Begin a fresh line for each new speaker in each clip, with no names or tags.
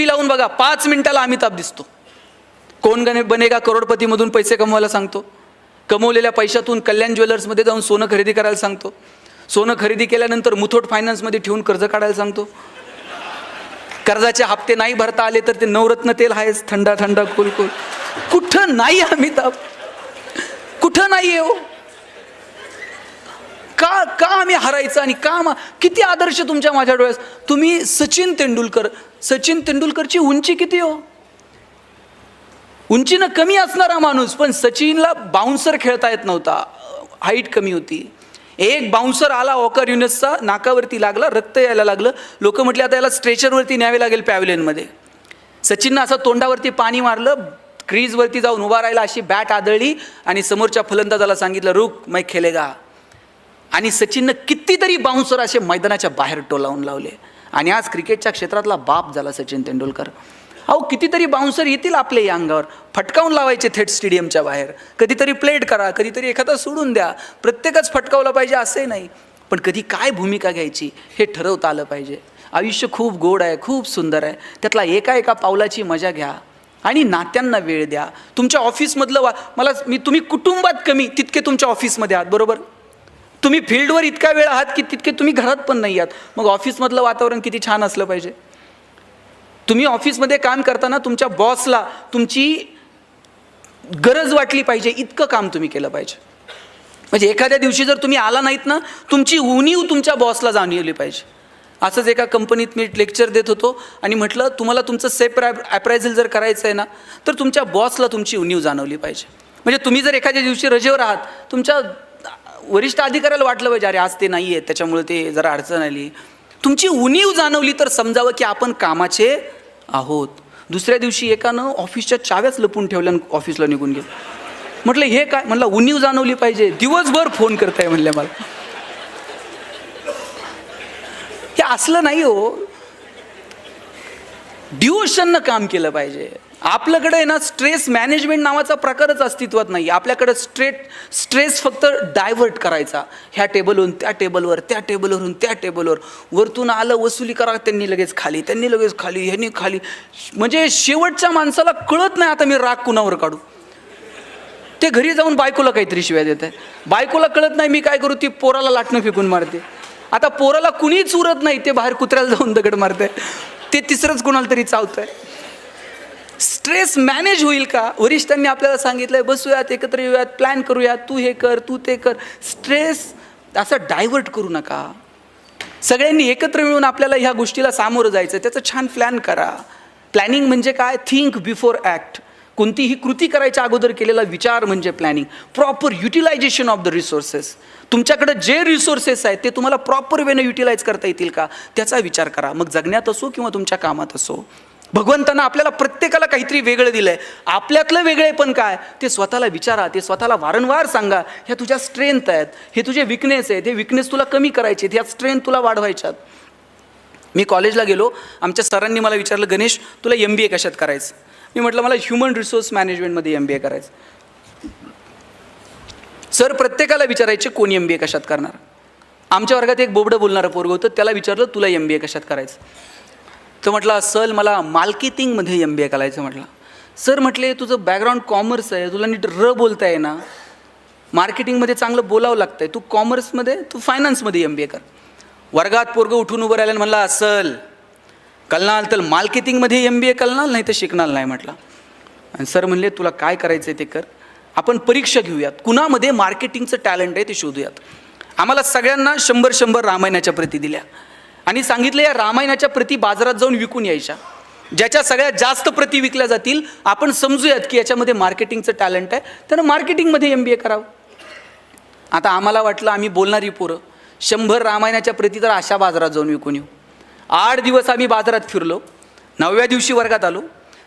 लावून बघा, 5 मिनिटाला अमिताभ दिसतो. कोण बनेगा करोडपती मधून पैसे कमवायला सांगतो. कमवलेल्या पैशातून कल्याण ज्वेलर्समध्ये जाऊन सोनं खरेदी करायला सांगतो. सोनं खरेदी केल्यानंतर मुथूट फायनान्समध्ये ठेवून कर्ज काढायला सांगतो. कर्जाचे हप्ते नाही भरता आले तर ते नवरत्न तेल आहेच, थंडा थंडा कुल कुल. कुठं नाही अमिताभ, कुठं नाही हो. का का आम्ही हरायचं आणि का किती आदर्श तुमच्या माझ्या डोळ्यास. तुम्ही सचिन तेंडुलकरची उंची किती हो. उंचीनं कमी असणारा माणूस, पण सचिनला बाउन्सर खेळता येत नव्हता, हाईट कमी होती. एक बाउन्सर आला वॉकर युनिसचा, नाकावरती लागला, रक्त यायला लागलं. लोक म्हटले आता याला स्ट्रेचरवरती न्यावे लागेल पॅव्हलियनमध्ये. सचिननं असं तोंडावरती पाणी मारलं, क्रीजवरती जाऊन उभा राहिला, अशी बॅट आदळली आणि समोरच्या फलंदाजाला सांगितलं रुक मै खेलेगा. आणि सचिननं कितीतरी बाउन्सर असे मैदानाच्या बाहेर टोलावून लावले. आणि आज क्रिकेटच्या क्षेत्रातला बाप झाला सचिन तेंडुलकर. अहो कितीतरी बाउन्सर येतील आपल्या या अंगावर, फटकावून लावायचे थेट स्टेडियमच्या बाहेर. कधीतरी प्लेट करा, कधीतरी एखादा सोडून द्या. प्रत्येकच फटकावला पाहिजे असे नाही, पण कधी काय भूमिका घ्यायची हे ठरवता आलं पाहिजे. आयुष्य खूप गोड आहे, खूप सुंदर आहे. त्यातला एका पावलाची मजा घ्या आणि नात्यांना वेळ द्या. तुमच्या ऑफिसमधलं तुम्ही कुटुंबात कमी तितके तुमच्या ऑफिसमध्ये आहात, बरोबर. तुम्ही फील्डवर इतका वेळ आहात की तितके तुम्ही घरात पण नाही आहात. मग ऑफिसमधलं वातावरण किती छान असलं पाहिजे. तुम्ही ऑफिसमध्ये काम करताना तुमच्या बॉसला तुमची गरज वाटली पाहिजे इतकं काम तुम्ही केलं पाहिजे. म्हणजे एखाद्या दिवशी जर तुम्ही आला नाहीत ना, तुमची उणीव तुमच्या बॉसला जाणवली पाहिजे. असंच एका कंपनीत मी लेक्चर देत होतो आणि म्हटलं तुम्हाला तुमचं सेल्फ अप्रायझल जर करायचं आहे ना, तर तुमच्या बॉसला तुमची उणीव जाणवली पाहिजे. म्हणजे तुम्ही जर एखाद्या दिवशी रजेवर आहात, तुमच्या वरिष्ठ अधिकाऱ्याला वाटलं पाहिजे अरे आज ते नाही आहे त्याच्यामुळे ते जरा अडचण आली. तुमची उणीव जाणवली तर समजावं की आपण कामाचे आहोत. दुसऱ्या दिवशी एकानं ऑफिसच्या चाव्याच लपून ठेवल्या ऑफिसला निघून गेलं. म्हटलं हे काय. म्हणलं उणीव जाणवली पाहिजे, दिवसभर फोन करताय म्हणले मला. हे असलं नाही हो. डिवोशननं काम केलं पाहिजे. आपल्याकडे आहे ना स्ट्रेस मॅनेजमेंट नावाचा प्रकारच अस्तित्वात नाही. आपल्याकडे स्ट्रेस फक्त डायव्हर्ट करायचा, ह्या टेबलवरून त्या टेबलवर, त्या टेबलवरून त्या टेबलवर. वरतून आलं वसुली करा, त्यांनी लगेच खाली, ह्यांनी खाली. म्हणजे शेवटच्या माणसाला कळत नाही आता मी राग कुणावर काढू. ते घरी जाऊन बायकोला काहीतरी शिव्या देत आहे. बायकोला कळत नाही मी काय करू, ती पोराला लाटणं फेकून मारते. आता पोराला कुणीच उरत नाही, ते बाहेर कुत्र्याला जाऊन दगड मारते. ते तिसरंच कुणाला तरी चावतंय. स्ट्रेस मॅनेज होईल का. वरिष्ठांनी आपल्याला सांगितलंय बसूयात, एकत्र येऊयात, प्लॅन करूयात, तू हे कर, तू ते कर. स्ट्रेस असं डायव्हर्ट करू नका. सगळ्यांनी एकत्र मिळून आपल्याला ह्या गोष्टीला सामोरं जायचं, त्याचं छान प्लॅन करा. प्लॅनिंग म्हणजे काय, थिंक बिफोर ॲक्ट. कोणतीही कृती करायच्या अगोदर केलेला विचार म्हणजे planning. Proper utilization of the resources. तुमच्याकडे जे रिसोर्सेस आहेत ते तुम्हाला प्रॉपर वेनं युटिलाइज करता येतील का त्याचा विचार करा. मग जगण्यात असो किंवा तुमच्या कामात असो. भगवंतानं आपल्याला प्रत्येकाला काहीतरी वेगळं दिलंय. आपल्यातलं वेगळे पण काय ते स्वतःला विचारा, ते स्वतःला वारंवार सांगा. ह्या तुझ्या स्ट्रेंथ आहेत, हे तुझे विकनेस आहेत, हे विकनेस तुला कमी करायचे आहेत, ह्या स्ट्रेंथ तुला वाढवायच्यात. मी कॉलेजला गेलो, आमच्या सरांनी मला विचारलं गणेश तुला MBA कशात करायचं. मी म्हटलं मला ह्युमन रिसोर्स मॅनेजमेंटमध्ये MBA करायचं. सर प्रत्येकाला विचारायचे कोण MBA कशात करणार. आमच्या वर्गात एक बोबडं बोलणारं पोरगं होतं, त्याला विचारलं तुला MBA कशात करायचं. तर म्हटलं सर मला मार्केटिंगमध्ये MBA करायचं. म्हटलं सर म्हटले तुझं बॅकग्राऊंड कॉमर्स आहे, तुला नीट बोलता आहे ना, मार्केटिंगमध्ये चांगलं बोलावं लागतं आहे, तू कॉमर्समध्ये तू फायनान्समध्ये MBA कर. वर्गात पोरगं उठून उभं राहिलं आणि म्हणला असल कळणार तर मार्केटिंगमध्ये MBA कळणार नाही तर शिकणार नाही. म्हटलं आणि सर म्हणले तुला काय करायचं आहे ते कर, आपण परीक्षा घेऊयात, कुणामध्ये मार्केटिंगचं टॅलेंट आहे ते शोधूयात. आम्हाला सगळ्यांना 100 रामायणाच्या प्रती दिल्या आणि सांगितलं या रामायणाच्या प्रती बाजारात जाऊन विकून यायच्या. ज्याच्या सगळ्यात जास्त प्रती विकल्या जातील आपण समजूयात की याच्यामध्ये मार्केटिंगचं टॅलेंट आहे, त्यानं मार्केटिंगमध्ये MBA करावं. आता आम्हाला वाटलं आम्ही बोलणारी पोरं 100 रामायणाच्या प्रती तर अशा बाजारात जाऊन विकून येऊ. 8 दिवस आम्ही बाजारात फिरलो. 9व्या दिवशी वर्गात आलो.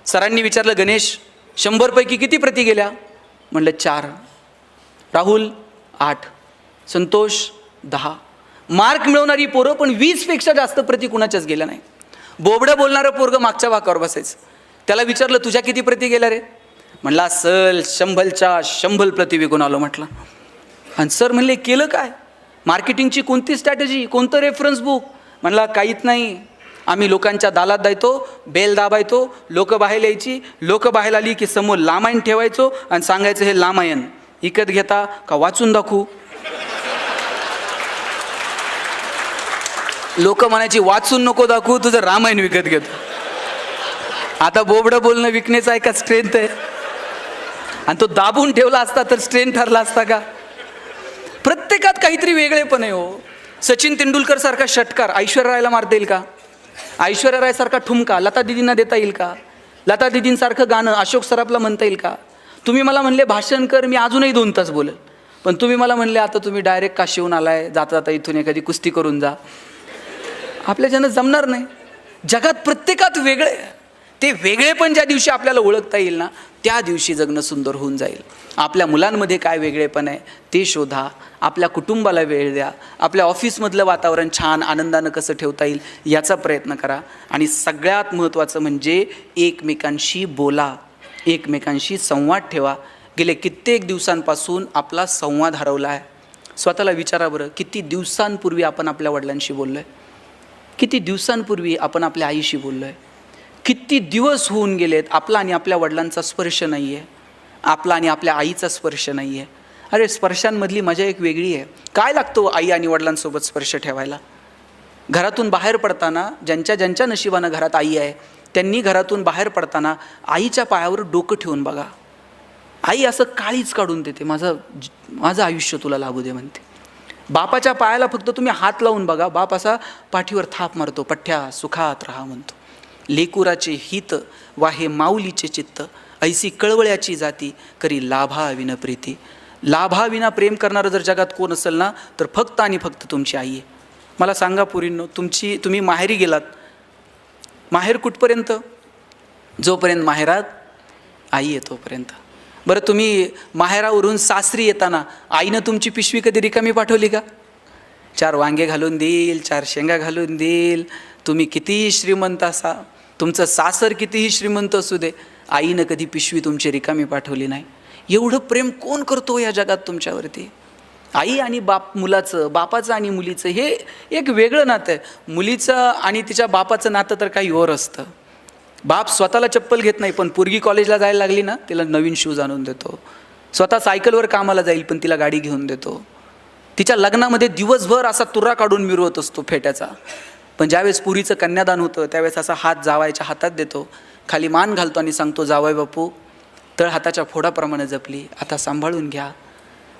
सरांनी विचारलं गणेश 100 पैकी किती प्रती गेल्या. म्हणलं 4. राहुल 8. संतोष 10. मार्क मिळवणारी पोरं पण 20पेक्षा जास्त प्रती कुणाच्याच गेल्या नाही. बोबडं बोलणारं पोरगं मागच्या वाकावर बसायचं. त्याला विचारलं तुझ्या किती प्रती गेल्या रे. म्हणला सल 100च्या 100 प्रती विकून आलो. म्हटलं आणि सर म्हणले केलं काय, मार्केटिंगची कोणती स्ट्रॅटेजी, कोणतं रेफरन्स बुक. म्हणला काहीच नाही, आम्ही लोकांच्या दालात जायचो, बेल दाबायचो, लोक बाहेर यायची, लोक बाहेर आली की समोर लामायण ठेवायचो आणि सांगायचं हे लामायण विकत घेता का वाचून दाखवू. लोक म्हणायची वाचून नको दाखवू, तुझं रामायण विकत घेतो. आता बोबडं बोलणं विकण्याचं आहे का स्ट्रेंथ आहे? आणि तो दाबून ठेवला असता तर स्ट्रेंथ ठरला असता का? प्रत्येकात काहीतरी वेगळेपण आहे हो. सचिन तेंडुलकर सारखा षटकार ऐश्वर्या रायला मारता येईल का? ऐश्वर्या राय सारखा ठुमका लता दिदींना देता येईल का? लता दिदींसारखं गाणं अशोक सराफला म्हणता येईल का? तुम्ही मला म्हणले भाषण कर, मी अजूनही 2 तास बोलेल. पण तुम्ही मला म्हणले आता तुम्ही डायरेक्ट काशीहून आलाय, जाता जाता इथून एखादी कुस्ती करून जा. आपल्याच्यानं जमणार नाही. जगात प्रत्येकात वेगळे, ते वेगळेपण ज्या दिवशी आपल्याला ओळखता येईल ना, त्या दिवशी जगणं सुंदर होऊन जाईल. आपल्या मुलांमध्ये काय वेगळेपण आहे ते शोधा, आपल्या कुटुंबाला वेळ द्या, आपल्या ऑफिसमधलं वातावरण छान आनंदानं कसं ठेवता येईल याचा प्रयत्न करा. आणि सगळ्यात महत्त्वाचं म्हणजे एकमेकांशी बोला, एकमेकांशी संवाद ठेवा. गेले कित्येक दिवसांपासून आपला संवाद हरवला आहे. स्वतःला विचारा बरं, किती दिवसांपूर्वी आपण आपल्या वडिलांशी बोललो आहे? किती दिवसांपूर्वी आपण आपल्या आईशी बोललो आहे? किती दिवस होऊन गेलेत आपला आणि आपल्या वडिलांचा स्पर्श नाही आहे, आपला आणि आपल्या आईचा स्पर्श नाही आहे. अरे स्पर्शांमधली मजा एक वेगळी आहे. काय लागतो आई आणि वडिलांसोबत स्पर्श ठेवायला? घरातून बाहेर पडताना ज्यांच्या ज्यांच्या नशिबानं घरात आई आहे त्यांनी घरातून बाहेर पडताना आईच्या पायावर डोकं ठेवून बघा. आई असं काळीच काढून देते, माझं आयुष्य तुला लागू दे म्हणते. बापाच्या पायाला फक्त तुम्ही हात लावून बघा, बाप असा पाठीवर थाप मारतो, पठ्ठ्या सुखात राहा म्हणतो. लेकुराचे हित वाहे माऊलीचे चित्त, ऐसी कळवळ्याची जाती करी लाभाविन प्रीती. लाभाविना प्रेम करणारं जर जगात कोण असेल ना तर फक्त आणि फक्त तुमची आई आहे. मला सांगा पुरींनो, तुम्ही माहेरी गेलात, माहेर कुठपर्यंत? जोपर्यंत माहेरात आई आहे तोपर्यंत. बरं तुम्ही माहेरावरून सासरी येताना आईनं तुमची पिशवी कधी रिकामी पाठवली का? 4 वांगे घालून देईल, 4 शेंगा घालून देईल. तुम्ही कितीही श्रीमंत असा, तुमचं सासर कितीही श्रीमंत असू दे, आईनं कधी पिशवी तुमची रिकामी पाठवली नाही. एवढं प्रेम कोण करतो या जगात तुमच्यावरती? आई आणि बाप मुलाचं, बापाचं आणि मुलीचं हे एक वेगळं नातं आहे. मुलीचं आणि तिच्या बापाचं नातं तर काही और असतं. बाप स्वतःला चप्पल घेत नाही, पण पोरगी कॉलेजला जायला लागली ना तिला नवीन शूज आणून देतो. स्वतः सायकलवर कामाला जाईल पण तिला गाडी घेऊन देतो. तिच्या लग्नामध्ये दिवसभर असा तुरा काढून मिरवत असतो फेट्याचा. पण ज्यावेळेस पुरीचं कन्यादान होतं त्यावेळेस असा हात जावायच्या हातात देतो, खाली मान घालतो आणि सांगतो, जावई बापू तळ हाताच्या फोडाप्रमाणे जपली, आता सांभाळून घ्या.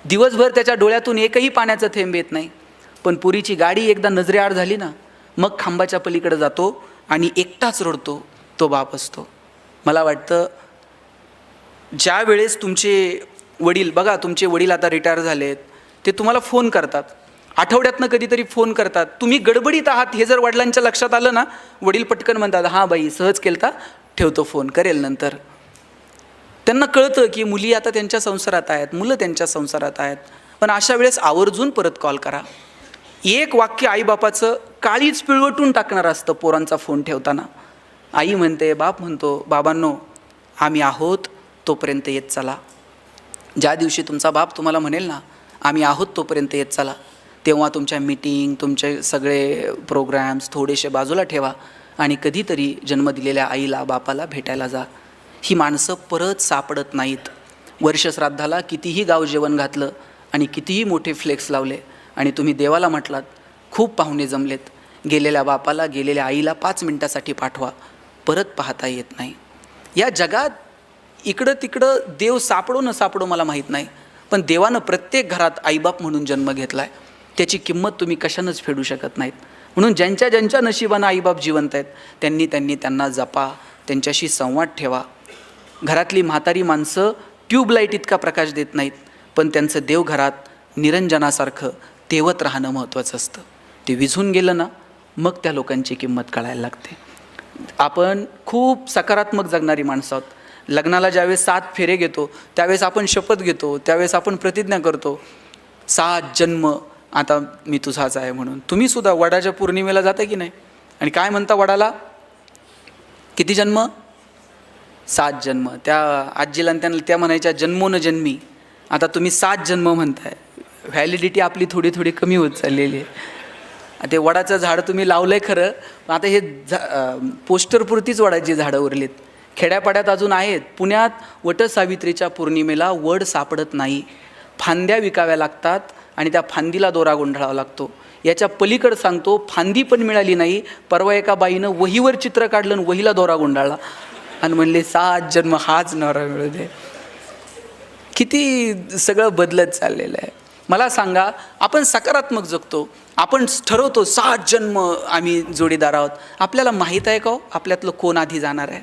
दिवसभर त्याच्या डोळ्यातून एकही पाण्याचा थेंब येत नाही. पण पुरीची गाडी एकदा नजरेआड झाली ना मग खांबाच्या पलीकडे जातो आणि एकटाच रडतो, तो बाप असतो. मला वाटतं ज्या वेळेस तुमचे वडील, बघा तुमचे वडील आता रिटायर झालेत, ते तुम्हाला फोन करतात, आठवड्यातनं कधीतरी फोन करतात, तुम्ही गडबडीत आहात हे जर वडिलांच्या लक्षात आलं ना, वडील पटकन म्हणतात, हां बाई सहज केलता, ठेवतो फोन, करेल नंतर. त्यांना कळतं की मुली आता त्यांच्या संसारात आहेत, मुलं त्यांच्या संसारात आहेत. पण अशा वेळेस आवर्जून परत कॉल करा. एक वाक्य आईबापाचं काळीच पिळवटून टाकणारं असतं पोरांचा फोन ठेवताना. आई म्हणते, बाप म्हणतो, बाबांनो आम्ही आहोत तोपर्यंत येत चला. ज्या दिवशी तुमचा बाप तुम्हाला म्हणेल ना आम्ही आहोत तोपर्यंत येत चला, तेव्हा तुमच्या मीटिंग, तुमचे सगळे प्रोग्रॅम्स थोडेसे बाजूला ठेवा आणि कधीतरी जन्म दिलेल्या आईला बापाला भेटायला जा. ही माणसं परत सापडत नाहीत. वर्षश्राद्धाला कितीही गाव जेवण घातलं आणि कितीही मोठे फ्लेक्स लावले आणि तुम्ही देवाला म्हटलात खूप पाहुणे जमलेत, गेलेल्या बापाला, गेलेल्या आईला 5 मिनिटासाठी पाठवा, परत पाहता येत नाही. या जगात इकडं तिकडं देव सापडो न सापडो मला माहीत नाही, पण देवानं प्रत्येक घरात आईबाप म्हणून जन्म घेतला आहे. त्याची किंमत तुम्ही कशानंच फेडू शकत नाहीत. म्हणून ज्यांच्या ज्यांच्या नशिबानं आईबाप जिवंत आहेत त्यांना जपा, त्यांच्याशी संवाद ठेवा. घरातली म्हातारी माणसं ट्यूबलाईट इतका प्रकाश देत नाहीत, पण त्यांचं देव घरात निरंजनासारखं तेवत राहणं महत्त्वाचं असतं. ते विझून गेलं ना मग त्या लोकांची किंमत कळायला लागते. आपण खूप सकारात्मक जगणारी माणसं आहोत. लग्नाला ज्यावेळेस 7 फेरे घेतो त्यावेळेस आपण शपथ घेतो, त्यावेळेस आपण प्रतिज्ञा करतो 7 जन्म आता मी तुझाच आहे म्हणून. तुम्हीसुद्धा वडाच्या पौर्णिमेला जाता की नाही? आणि काय म्हणता वडाला? किती जन्म? 7 जन्म. त्या आजीला त्या म्हणायच्या जन्मोन जन्मी. आता तुम्ही 7 जन्म म्हणताय. व्हॅलिडिटी आपली थोडी थोडी कमी होत चाललेली आहे. ते वडाचं झाड तुम्ही लावलं आहे खरं, पण आता हे पोस्टरपुरतीच वडाची झाडं उरलीत. खेड्यापाड्यात अजून आहेत. पुण्यात वटसावित्रीच्या पौर्णिमेला वड सापडत नाही, फांद्या विकाव्या लागतात आणि त्या फांदीला दोरा गुंढाळावा लागतो. याच्या पलीकडं सांगतो, फांदी पण मिळाली नाही. परवा एका बाईनं वहीवर चित्र काढलं आणि वहीला दोरा गुंडाळला आणि म्हणले 7 जन्म हाच नवरा मिळू दे. किती सगळं बदलत चाललेलं आहे. मला सांगा, आपण सकारात्मक जगतो, आपण ठरवतो 7 जन्म आम्ही जोडीदार आहोत. आपल्याला माहीत आहे का हो आपल्यातलं कोण आधी जाणार आहे?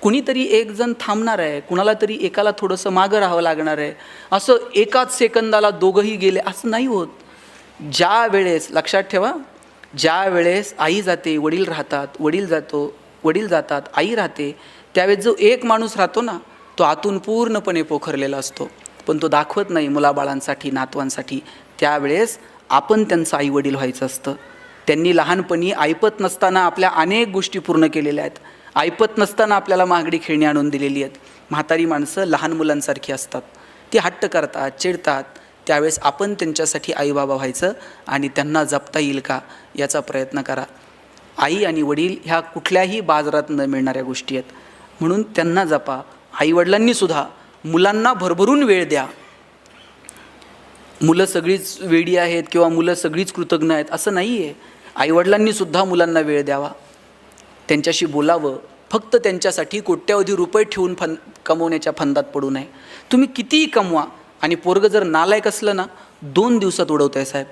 कुणीतरी एक जण थांबणार आहे, कुणाला तरी एकाला थोडंसं मागं राहावं लागणार आहे. असं एकाच सेकंदाला दोघंही गेले असं नाही होत. ज्या वेळेस, लक्षात ठेवा, ज्या वेळेस आई जाते वडील राहतात, वडील जातात आई राहते, त्यावेळेस जो एक माणूस राहतो ना, तो आतून पूर्णपणे पोखरलेला असतो, पण तो दाखवत नाही मुलाबाळांसाठी, नातवांसाठी. त्यावेळेस आपण त्यांचं आई वडील व्हायचं असतं. त्यांनी लहानपणी ऐपत नसताना आपल्या अनेक गोष्टी पूर्ण केलेल्या आहेत. ऐपत नसताना आपल्याला महागडी खेळणी आणून दिलेली आहेत. म्हातारी माणसं लहान मुलांसारखी असतात, ती हट्ट करतात, चिडतात. त्यावेळेस आपण त्यांच्यासाठी आईबाबा व्हायचं आणि त्यांना जपता येईल का याचा प्रयत्न करा. आई आणि वडील ह्या कुठल्याही बाजारात न मिळणाऱ्या गोष्टी आहेत, म्हणून त्यांना जपा. आईवडिलांनीसुद्धा मुलांना भरभरून वेळ द्या. मुलं सगळीच वेडी आहेत किंवा मुलं सगळीच कृतज्ञ आहेत असं नाही आहे. आईवडिलांनीसुद्धा मुलांना वेळ द्यावा, त्यांच्याशी बोलावं. फक्त त्यांच्यासाठी कोट्यावधी रुपये ठेवून कमवण्याच्या फंदात पडू नये. तुम्ही कितीही कमवा आणि पोरगं जर नालायक असलं ना, 2 दिवसात उडवत आहे साहेब.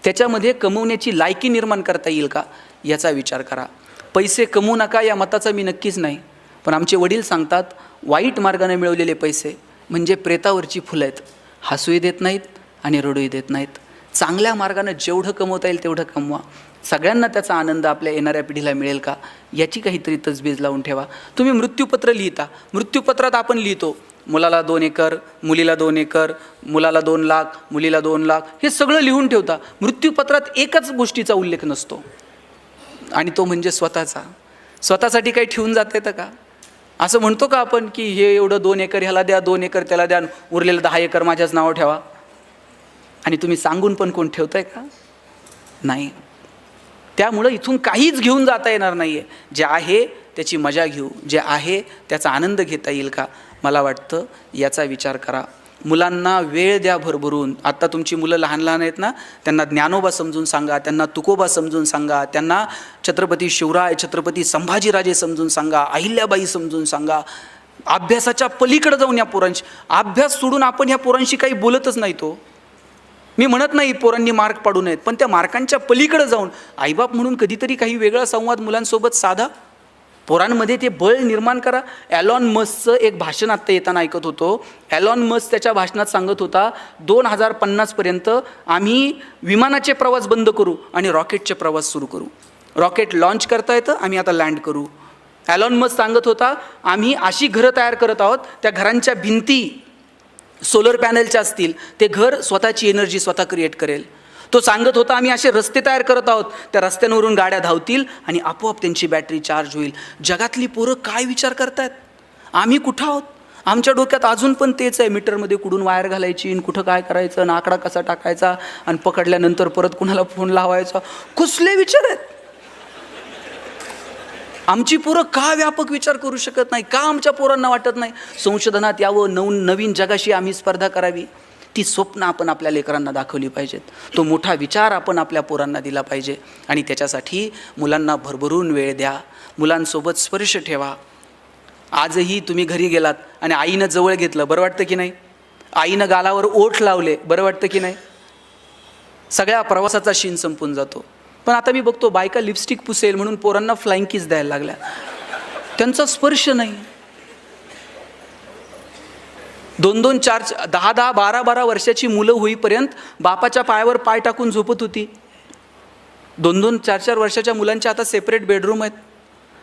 त्याच्यामध्ये कमवण्याची लायकी निर्माण करता येईल का याचा विचार करा. पैसे कमवू नका या मताचा मी नक्कीच नाही, पण आमचे वडील सांगतात, वाईट मार्गाने मिळवलेले पैसे म्हणजे प्रेतावरची फुलं आहेत, हसूही देत नाहीत आणि रडूही देत नाहीत. चांगल्या मार्गानं जेवढं कमवता येईल तेवढं कमवा. सगळ्यांना त्याचा आनंद आपल्या येणाऱ्या पिढीला मिळेल का याची काहीतरी तजबीज लावून ठेवा. तुम्ही मृत्यूपत्र लिहिता, मृत्यूपत्रात आपण लिहितो मुलाला 2 एकर, मुलीला 2 एकर, मुलाला 2 लाख, मुलीला 2 लाख, हे सगळं लिहून ठेवता. मृत्यूपत्रात एकच गोष्टीचा उल्लेख नसतो आणि तो म्हणजे स्वतःसाठी काही ठेवून जात येतं का? असं म्हणतो का आपण की हे एवढं 2 एकर ह्याला द्या, 2 एकर त्याला द्या, उरलेलं 10 एकर माझ्याच नावावर ठेवा? आणि तुम्ही सांगून पण कोण ठेवतं आहे का? नाही. त्यामुळं इथून काहीच घेऊन जाता येणार नाही आहे. जे आहे त्याची मजा घेऊ, जे आहे त्याचा आनंद घेता येईल का, मला वाटतं याचा विचार करा. मुलांना वेळ द्या भरभरून. आत्ता तुमची मुलं लहान आहेत ना, त्यांना ज्ञानोबा समजून सांगा, त्यांना तुकोबा समजून सांगा, त्यांना छत्रपती शिवराय, छत्रपती संभाजीराजे समजून सांगा, अहिल्याबाई समजून सांगा. अभ्यासाच्या पलीकडे जाऊन या पोरांशी, अभ्यास सोडून आपण ह्या पोरांशी काही बोलतच नाही. तो मी म्हणत नाही पोरांनी मार्क पाडू नयेत, पण त्या मार्कांच्या पलीकडे जाऊन आईबाप म्हणून कधीतरी काही वेगळा संवाद मुलांसोबत साधा. पोरांमध्ये ते बळ निर्माण करा. ॲलॉन मस्कचं एक भाषण आत्ता येताना ऐकत होतो. ॲलॉन मस्क त्याच्या भाषणात सांगत होता, 2050पर्यंत आम्ही विमानाचे प्रवास बंद करू आणि रॉकेटचे प्रवास सुरू करू. रॉकेट लॉन्च करता येतं, आम्ही आता लँड करू. ॲलॉन मस्क सांगत होता, आम्ही अशी घरं तयार करत आहोत, त्या घरांच्या भिंती सोलर पॅनलच्या असतील, ते घर स्वतःची एनर्जी स्वतः क्रिएट करेल. तो सांगत होता, आम्ही असे रस्ते तयार करत आहोत, त्या रस्त्यांवरून गाड्या धावतील आणि आपोआप त्यांची बॅटरी चार्ज होईल. जगातली पोरं काय विचार करतायत? आम्ही कुठं आहोत? आमच्या डोक्यात अजून पण तेच आहे, मीटरमध्ये कुठून वायर घालायची, कुठं काय करायचं, आणि आकडा कसा टाकायचा, आणि पकडल्यानंतर परत कुणाला फोन लावायचा. कुसले विचार आहेत? आमची पोरं का व्यापक विचार करू शकत नाही? का आमच्या पोरांना वाटत नाही संशोधनात यावं, नवीन जगाशी आम्ही स्पर्धा करावी? ती स्वप्न आपण आपल्या लेकरांना दाखवली पाहिजेत. तो मोठा विचार आपण आपल्या पोरांना दिला पाहिजे आणि त्याच्यासाठी मुलांना भरभरून वेळ द्या, मुलांसोबत स्पर्श ठेवा. आजही तुम्ही घरी गेलात आणि आईनं जवळ घेतलं, बरं वाटतं की नाही? आईनं गालावर ओठ लावले, बरं वाटतं की नाही? सगळ्या प्रवासाचा शीण संपून जातो. पण आता मी बघतो बायका लिपस्टिक पुसेल म्हणून पोरांना फ्लाइंग किस द्यायला लागल्या, त्यांचा स्पर्श नाही. 2-2, 4, 10-10, 12-12 वर्षाची मुलं होईपर्यंत बापाच्या पायावर पाय टाकून झोपत होती. 2-2, 4-4 वर्षाच्या मुलांच्या आता सेपरेट बेडरूम आहेत.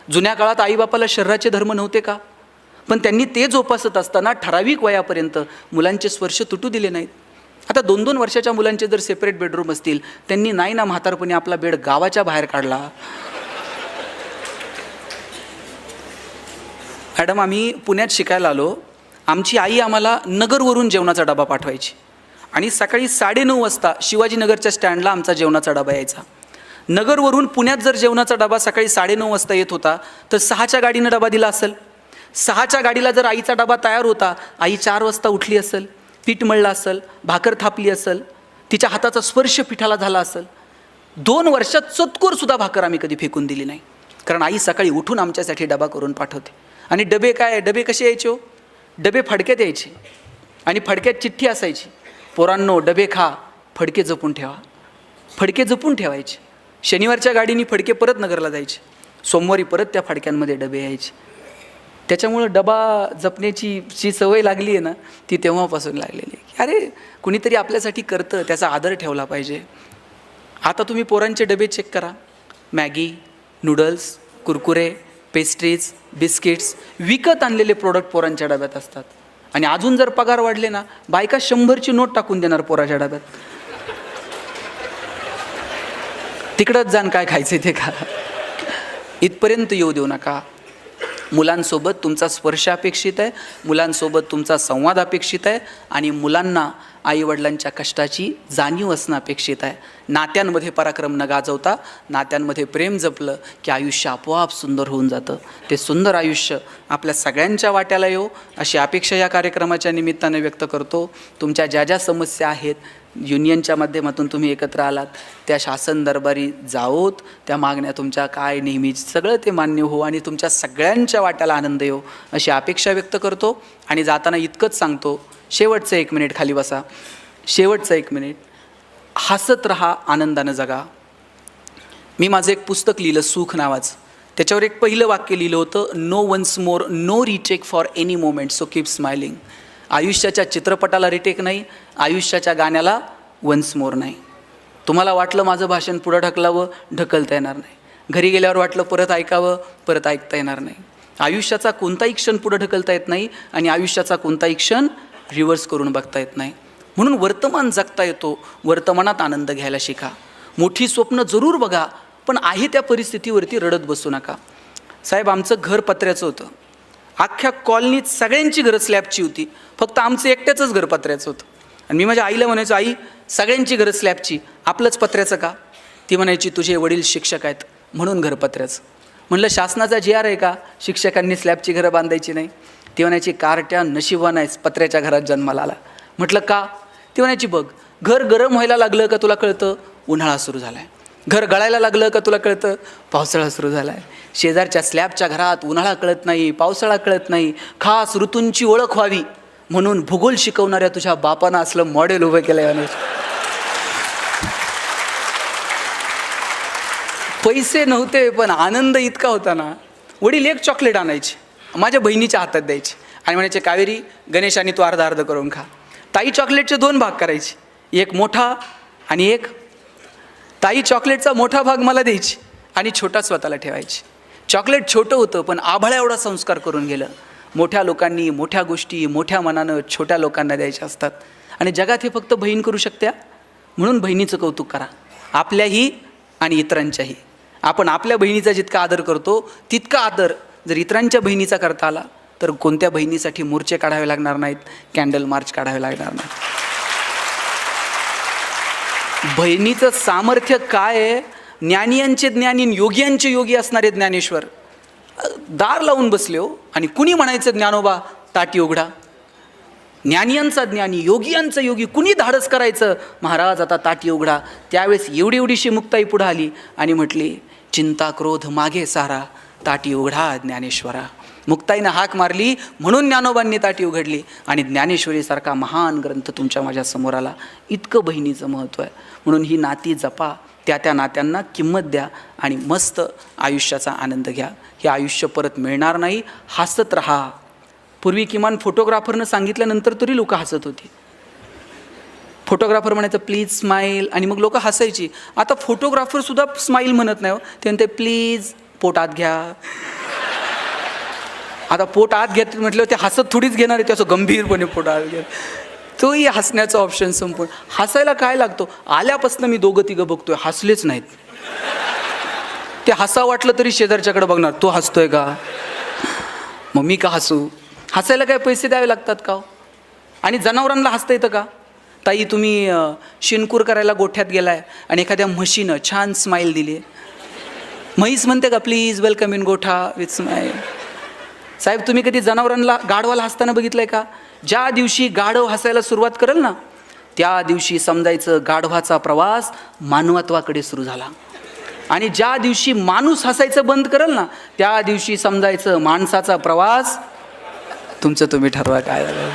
जुन्या काळात आईबापाला शरीराचे धर्म नव्हते का? पण त्यांनी ते जोपासत असताना ठराविक वयापर्यंत मुलांचे स्पर्श तुटू दिले नाहीत. आता 2-2 वर्षाच्या मुलांचे जर सेपरेट बेडरूम असतील, त्यांनी नाही ना म्हातारपणी आपला बेड गावाच्या बाहेर काढला. मॅडम, आम्ही पुण्यात शिकायला आलो. आमची आई आम्हाला नगरवरून जेवणाचा डबा पाठवायची आणि सकाळी 9:30 वाजता शिवाजीनगरच्या स्टँडला आमचा जेवणाचा डबा यायचा. नगरवरून पुण्यात जर जेवणाचा डबा सकाळी 9:30 वाजता येत होता तर 6च्या गाडीनं डबा दिला असेल. 6च्या गाडीला जर आईचा डबा तयार होता, आई 4 वाजता उठली असेल, पीठ मळलं असेल, भाकर थापली असेल, तिच्या हाताचा स्पर्श पिठाला झाला असेल. 2 वर्षात चतकोरसुद्धा भाकर आम्ही कधी फेकून दिली नाही, कारण आई सकाळी उठून आमच्यासाठी डबा करून पाठवते. आणि डबे काय, डबे कसे यायचे हो? डबे फडक्यात यायचे आणि फडक्यात चिठ्ठी असायची, पोरांनो डबे खा, फडके जपून ठेवा. फडके जपून ठेवायचे. शनिवारच्या गाडीने फडके परत नगरला जायचे, सोमवारी परत त्या फडक्यांमध्ये डबे यायचे. त्याच्यामुळं डबा जपण्याची जी सवय लागली आहे ना, ती तेव्हापासून लागलेली आहे. अरे कुणीतरी आपल्यासाठी करतं, त्याचा आदर ठेवला पाहिजे. आता तुम्ही पोरांचे डबे चेक करा, Maggi, noodles, Kurkure, pastries, biscuits, विकत आणलेले प्रोडक्ट पोरांच्या डब्यात असतात. आणि अजून जर पगार वाढले ना, बायका 100ची नोट टाकून देणार पोराच्या डब्यात. तिकडंच जाण काय खायचं ते खा. इथपर्यंत येऊ देऊ नका. मुलांसोबत तुमचा स्पर्श अपेक्षित आहे, मुलांसोबत तुमचा संवाद अपेक्षित आहे आणि मुलांना आईवडिलांच्या कष्टाची जाणीव असणं अपेक्षित आहे. नात्यांमध्ये पराक्रम न गाजवता नात्यांमध्ये प्रेम जपलं की आयुष्य आपोआप सुंदर होऊन जातं. ते सुंदर आयुष्य आपल्या सगळ्यांच्या वाट्याला येऊ अशी अपेक्षा या कार्यक्रमाच्या निमित्ताने व्यक्त करतो. तुमच्या ज्या ज्या समस्या आहेत, युनियनच्या माध्यमातून तुम्ही एकत्र आलात, त्या शासन दरबारी जाओत, त्या मागण्या तुमच्या काय नेहमी सगळं ते मान्य हो आणि तुमच्या सगळ्यांच्या वाट्याला आनंद येऊ अशी अपेक्षा व्यक्त करतो. आणि जाताना इतकंच सांगतो, शेवटचं 1 मिनिट खाली बसा, शेवटचं 1 मिनिट, हसत राहा, आनंदानं जगा. मी माझं एक पुस्तक लिहिलं, सुख नावाचं. त्याच्यावर एक पहिलं वाक्य लिहिलं होतं, no once more, no retake for any moment, so keep smiling. आयुष्याच्या चित्रपटाला रिटेक नाही, आयुष्याच्या गाण्याला वन्स मोर नाही. तुम्हाला वाटलं माझं भाषण पुढं ढकलावं, ढकलता येणार नाही. घरी गेल्यावर वाटलं परत ऐकावं, परत ऐकता येणार नाही. आयुष्याचा कोणताही क्षण पुढं ढकलता येत नाही आणि आयुष्याचा कोणताही क्षण रिव्हर्स करून बघता येत नाही. म्हणून वर्तमान जगता येतो, वर्तमानात आनंद घ्यायला शिका. मोठी स्वप्न जरूर बघा, पण आहे त्या परिस्थितीवरती रडत बसू नका. साहेब, आमचं घर पत्र्याचं होतं. अख्ख्या कॉलनीत सगळ्यांची घरं स्लॅबची होती, फक्त आमचं एकट्याचंच घर पत्र्याचं होतं. आणि मी माझ्या आईला म्हणायचो, आई सगळ्यांची घरं स्लॅबची, आपलंच पत्र्याचं का? ती म्हणायची, तुझे वडील शिक्षक आहेत म्हणून घर पत्र्याचं. म्हणलं, शासनाचा GR आहे का शिक्षकांनी स्लॅबची घरं बांधायची नाही? ती म्हणायची, कारट्या नशिबान आहेस पत्र्याच्या घरात जन्माला आला. म्हटलं का? ती म्हणायची, बघ घर गरम व्हायला लागलं का तुला कळतं, उन्हाळा सुरू झाला आहे. घर गळायला लागलं का तुला कळतं, पावसाळा सुरू झाला आहे. शेजारच्या स्लॅबच्या घरात उन्हाळा कळत नाही, पावसाळा कळत नाही. खास ऋतूंची ओळख व्हावी म्हणून भूगोल शिकवणाऱ्या तुझ्या बापानं असलं मॉडेल उभं केलं आहे. पैसे नव्हते पण आनंद इतका होता ना. वडील एक चॉकलेट आणायचे, माझ्या बहिणीच्या हातात द्यायचे आणि म्हणायचे, कावेरी गणेशाने तू अर्धा अर्ध करून खा. ताई चॉकलेटचे 2 भाग करायचे, एक मोठा आणि एक. ताई चॉकलेटचा मोठा भाग मला द्यायची आणि छोटा स्वतःला ठेवायची. चॉकलेट छोटं होतं पण आभाळा एवढा संस्कार करून गेलं. मोठ्या लोकांनी मोठ्या गोष्टी मोठ्या मनानं छोट्या लोकांना द्यायच्या असतात आणि जगात हे फक्त बहीण करू शकत्या. म्हणून बहिणीचं कौतुक करा, आपल्याही आणि इतरांच्याही. आपण आपल्या बहिणीचा जितका आदर करतो तितका आदर जर इतरांच्या बहिणीचा करता आला तर कोणत्या बहिणीसाठी मोर्चे काढावे लागणार नाहीत, कॅन्डल मार्च काढावे लागणार नाहीत. बहिणीचं सामर्थ्य काय आहे? ज्ञानियांचे ज्ञानी, योगियांचे योगी असणारे ज्ञानेश्वर दार लावून बसले हो. आणि कुणी म्हणायचं, ज्ञानोबा ताटी उघडा. ज्ञानियांचा ज्ञानी, योगियांचा योगी, कुणी धाडस करायचं, महाराज आता ताटी उघडा. त्यावेळेस एवढी एवढीशी मुक्ताई पुढं आली आणि म्हटली, चिंता क्रोध मागे सारा, ताटी उघडा ज्ञानेश्वरा. मुक्ताईनं हाक मारली म्हणून ज्ञानोबांनी ताटी उघडली आणि ज्ञानेश्वरीसारखा महान ग्रंथ तुमच्या माझ्या समोर आला. इतकं बहिणीचं महत्त्व आहे. म्हणून ही नाती जपा, त्या नात्यांना किंमत द्या आणि मस्त आयुष्याचा आनंद घ्या. हे आयुष्य परत मिळणार नाही. हसत राहा. पूर्वी किमान फोटोग्राफरनं सांगितल्यानंतर तरी लोक हसत होती. फोटोग्राफर म्हणायचं प्लीज स्माईल आणि मग लोक हसायची. आता फोटोग्राफरसुद्धा स्माईल म्हणत नाही हो, ते म्हणते प्लीज पोट आत घ्या. आता पोट आत घेत म्हटलं ते हसत थोडीच घेणार आहे, ते असं गंभीरपणे पोट आत घ्या. तोही हसण्याचा ऑप्शन संपून. हसायला काय लागतो? आल्यापासून मी 2-3 बघतोय हसलेच नाहीत. ते हसा वाटलं तरी शेजारच्याकडे बघणार, तो हसतोय का, मग मी का हसू? हसायला काय पैसे द्यावे लागतात का? आणि जनावरांना हसता येतं का? ताई तुम्ही शिनकूर करायला गोठ्यात गेलाय आणि एखाद्या म्हशीनं छान स्माईल दिली, म्हैस म्हणते का प्लीज वेलकम इन गोठा विथ स्माईल. साहेब तुम्ही कधी जनावरांना गाढवाला हसताना बघितलंय का? ज्या दिवशी गाढव हसायला सुरुवात करेल ना त्या दिवशी समजायचं गाढवाचा प्रवास मानवत्वाकडे सुरू झाला, आणि ज्या दिवशी माणूस हसायचं बंद करेल ना त्या दिवशी समजायचं माणसाचा प्रवास. तुमचं तुम्ही ठरवा काय झालं.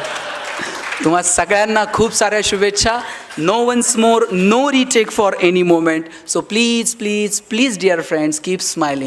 तुम्हा सगळ्यांना खूप साऱ्या शुभेच्छा. No once more, no retake for any moment. So please please please dear friends keep smiling.